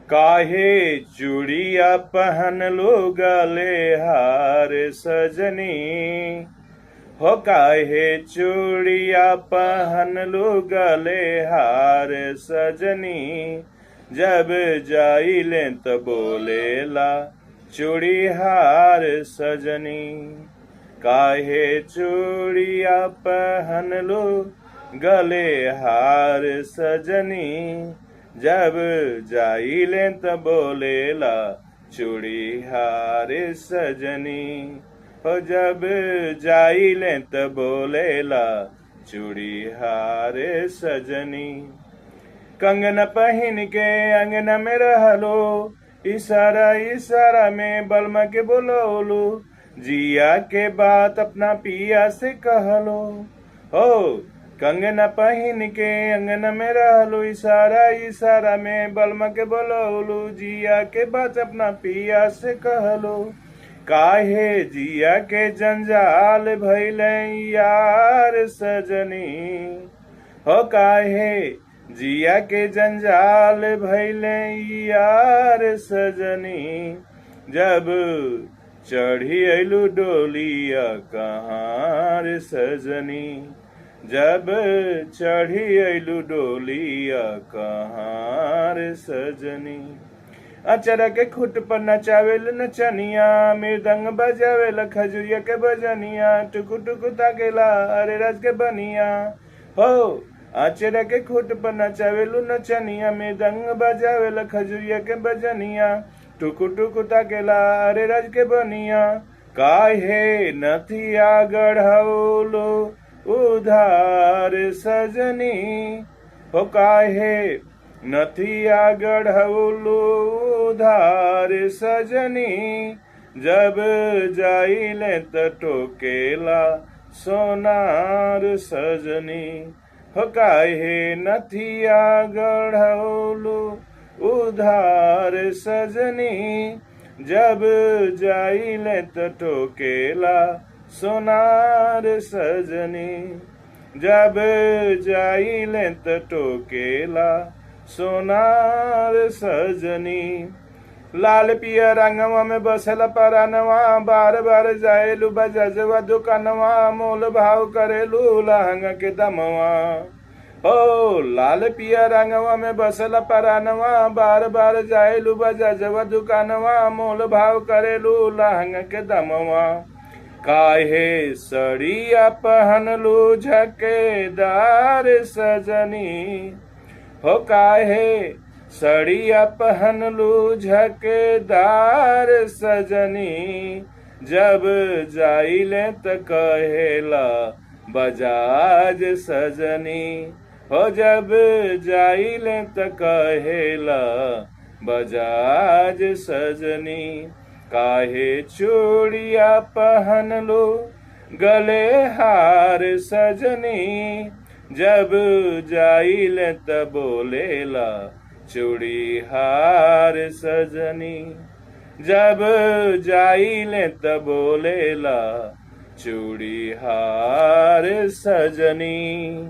काहे चूड़िया पहन लो गले हार सजनी। हो काहे चूड़िया पहन लो गले हार सजनी। जब जाइले तो बोलेला चूड़ी हार सजनी। काहे चूड़िया पहन लो गले हार सजनी। जब जाइले तो बोलेला चूड़ी हार सजनी। हो जब जाइले तो बोलेला चूड़ी हार सजनी। कंगन पहिन के अंगना में रहलो, इशारा इशारा में बलमा के बोलोलू। जिया के बात अपना पिया से कहलो। हो कंगना पहिन के अंगना में रहलो, इशारा इशारा में बलमा के बोलोलू। जिया के बात अपना पिया से कहलो। काहे जिया के जंजाल भइले यार सजनी। हो काहे जिया के जंजाल भइले यार सजनी। जब चढ़ी अइलू डोलिया कहाँ रे सजनी। जब चढ़ी अइलू डोलिया कहाँ रे सजनी। अचरा के खुट पर नचावेल नचनिया, मृदंग बजावेल खजुरिया के बजनिया। टुकु टुकु ताकेला अरे राज के बनिया। हो अचरा के खुट पर नचावेलू नचनिया, मृदंग बजावेल खजुरिया के बजनिया। टुकु टुकु ताकेला अरे राज के बनिया। काहे नथिया गढ़ौलो उधार सजनी। हो काहे नथिया गढ़ौलो उधार सजनी। जब जाइले तो टोकेला सोनार सजनी। हो काहे नथिया गढ़ौलो उधार सजनी। जब जाइले तो टोकेला सोनार सजनी। जब जाइले तो टोकेला सोनार सजनी। लाल पिया रंगवा में बसल परानवा, बार बार जाएलू बजजवा दुकानवा। मोल भाव करेलू लहंगा के दमवा। हो लाल पिया रंगवा में बसल परानवा, बार बार जाएलू बजजवा दुकानवा। मोल भाव करेलू लहंगा के दमवा। काहे सड़िया पहनलू झकेदार सजनी। हो काहे सड़िया पहनलू झकेदार सजनी। जब जाइले त कहेला बजाज सजनी। हो जब जाइले त कहेला बजाज सजनी। काहे चूड़िया पहनलो गले हार सजनी। जब जाइले त बोलेला चूड़ी हार सजनी। जब जाइले त बोलेला चूड़ी हार सजनी।